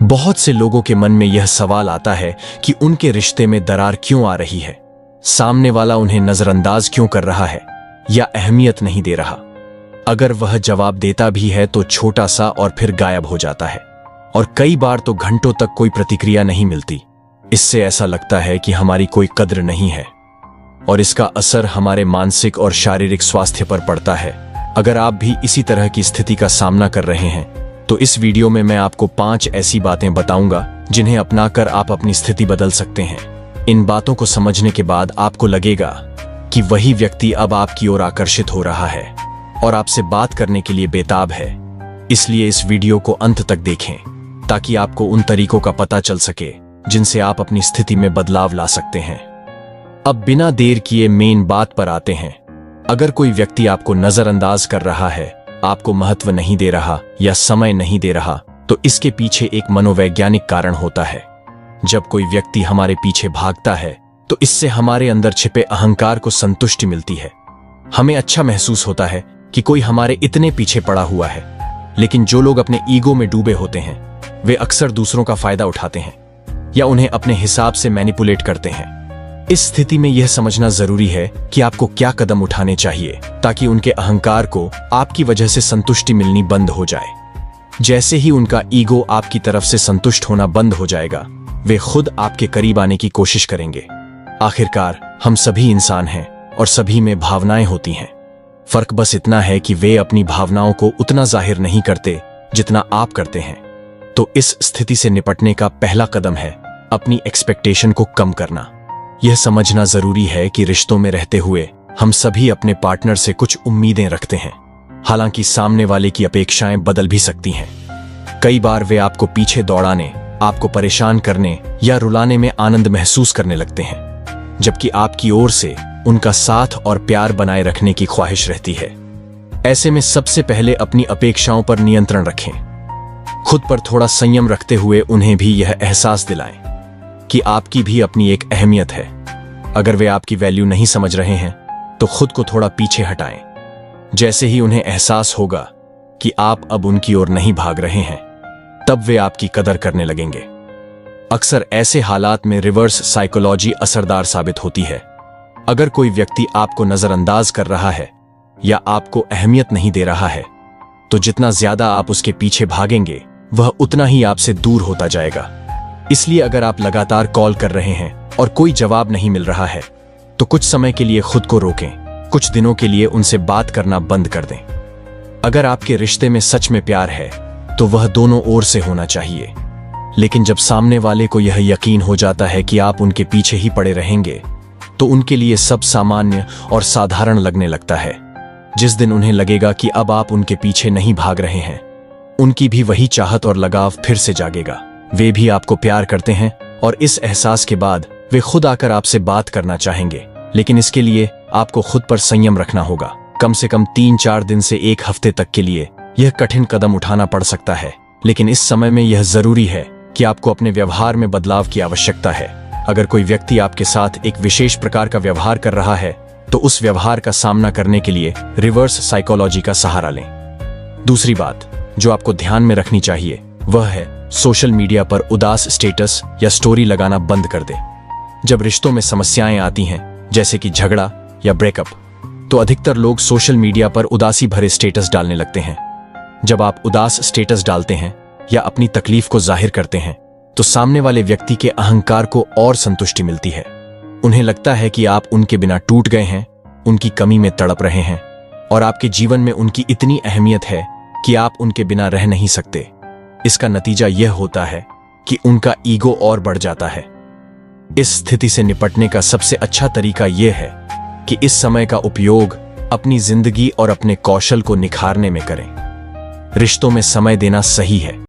बहुत से लोगों के मन में यह सवाल आता है कि उनके रिश्ते में दरार क्यों आ रही है, सामने वाला उन्हें नजरअंदाज क्यों कर रहा है या अहमियत नहीं दे रहा। अगर वह जवाब देता भी है तो छोटा सा और फिर गायब हो जाता है, और कई बार तो घंटों तक कोई प्रतिक्रिया नहीं मिलती। इससे ऐसा लगता है कि हमारी कोई कद्र नहीं है, और इसका असर हमारे मानसिक और शारीरिक स्वास्थ्य पर पड़ता है। अगर आप भी इसी तरह की स्थिति का सामना कर रहे हैं तो इस वीडियो में मैं आपको 5 ऐसी बातें बताऊंगा जिन्हें अपनाकर आप अपनी स्थिति बदल सकते हैं। इन बातों को समझने के बाद आपको लगेगा कि वही व्यक्ति अब आपकी ओर आकर्षित हो रहा है और आपसे बात करने के लिए बेताब है। इसलिए इस वीडियो को अंत तक देखें ताकि आपको उन तरीकों का पता चल सके जिनसे आप अपनी स्थिति में बदलाव ला सकते हैं। अब बिना देर किए मेन बात पर आते हैं। अगर कोई व्यक्ति आपको नजरअंदाज कर रहा है, आपको महत्व नहीं दे रहा या समय नहीं दे रहा, तो इसके पीछे एक मनोवैज्ञानिक कारण होता है। जब कोई व्यक्ति हमारे पीछे भागता है तो इससे हमारे अंदर छिपे अहंकार को संतुष्टि मिलती है। हमें अच्छा महसूस होता है कि कोई हमारे इतने पीछे पड़ा हुआ है। लेकिन जो लोग अपने ईगो में डूबे होते हैं वे अक्सर दूसरों का फायदा उठाते हैं या उन्हें अपने हिसाब से मैनिपुलेट करते हैं। इस स्थिति में यह समझना जरूरी है कि आपको क्या कदम उठाने चाहिए ताकि उनके अहंकार को आपकी वजह से संतुष्टि मिलनी बंद हो जाए। जैसे ही उनका ईगो आपकी तरफ से संतुष्ट होना बंद हो जाएगा, वे खुद आपके करीब आने की कोशिश करेंगे। आखिरकार हम सभी इंसान हैं और सभी में भावनाएं होती हैं। फर्क बस इतना है कि वे अपनी भावनाओं को उतना जाहिर नहीं करते जितना आप करते हैं। तो इस स्थिति से निपटने का पहला कदम है अपनी एक्सपेक्टेशन को कम करना। यह समझना जरूरी है कि रिश्तों में रहते हुए हम सभी अपने पार्टनर से कुछ उम्मीदें रखते हैं। हालांकि सामने वाले की अपेक्षाएं बदल भी सकती हैं। कई बार वे आपको पीछे दौड़ाने, आपको परेशान करने या रुलाने में आनंद महसूस करने लगते हैं, जबकि आपकी ओर से उनका साथ और प्यार बनाए रखने की ख्वाहिश रहती है। ऐसे में सबसे पहले अपनी अपेक्षाओं पर नियंत्रण रखें। खुद पर थोड़ा संयम रखते हुए उन्हें भी यह एहसास दिलाएं कि आपकी भी अपनी एक अहमियत है। अगर वे आपकी वैल्यू नहीं समझ रहे हैं तो खुद को थोड़ा पीछे हटाएं। जैसे ही उन्हें एहसास होगा कि आप अब उनकी ओर नहीं भाग रहे हैं, तब वे आपकी कदर करने लगेंगे। अक्सर ऐसे हालात में रिवर्स साइकोलॉजी असरदार साबित होती है। अगर कोई व्यक्ति आपको नजरअंदाज कर रहा है या आपको अहमियत नहीं दे रहा है, तो जितना ज्यादा आप उसके पीछे भागेंगे वह उतना ही आपसे दूर होता जाएगा। इसलिए अगर आप लगातार कॉल कर रहे हैं और कोई जवाब नहीं मिल रहा है, तो कुछ समय के लिए खुद को रोकें। कुछ दिनों के लिए उनसे बात करना बंद कर दें। अगर आपके रिश्ते में सच में प्यार है तो वह दोनों ओर से होना चाहिए। लेकिन जब सामने वाले को यह यकीन हो जाता है कि आप उनके पीछे ही पड़े रहेंगे, तो उनके लिए सब सामान्य और साधारण लगने लगता है। जिस दिन उन्हें लगेगा कि अब आप उनके पीछे नहीं भाग रहे हैं, उनकी भी वही चाहत और लगाव फिर से जागेगा। वे भी आपको प्यार करते हैं और इस एहसास के बाद वे खुद आकर आपसे बात करना चाहेंगे। लेकिन इसके लिए आपको खुद पर संयम रखना होगा। कम से कम 3-4 दिन से 1 हफ्ते तक के लिए यह कठिन कदम उठाना पड़ सकता है, लेकिन इस समय में यह जरूरी है कि आपको अपने व्यवहार में बदलाव की आवश्यकता है। अगर कोई व्यक्ति आपके साथ एक विशेष प्रकार का व्यवहार कर रहा है तो उस व्यवहार का सामना करने के लिए रिवर्स साइकोलॉजी का सहारा लें। दूसरी बात जो आपको ध्यान में रखनी चाहिए वह है सोशल मीडिया पर उदास स्टेटस या स्टोरी लगाना बंद कर दें। जब रिश्तों में समस्याएं आती हैं, जैसे कि झगड़ा या ब्रेकअप, तो अधिकतर लोग सोशल मीडिया पर उदासी भरे स्टेटस डालने लगते हैं। जब आप उदास स्टेटस डालते हैं या अपनी तकलीफ को जाहिर करते हैं, तो सामने वाले व्यक्ति के अहंकार को और संतुष्टि मिलती है। उन्हें लगता है कि आप उनके बिना टूट गए हैं, उनकी कमी में तड़प रहे हैं और आपके जीवन में उनकी इतनी अहमियत है कि आप उनके बिना रह नहीं सकते। इसका नतीजा यह होता है कि उनका ईगो और बढ़ जाता है। इस स्थिति से निपटने का सबसे अच्छा तरीका यह है कि इस समय का उपयोग अपनी जिंदगी और अपने कौशल को निखारने में करें। रिश्तों में समय देना सही है,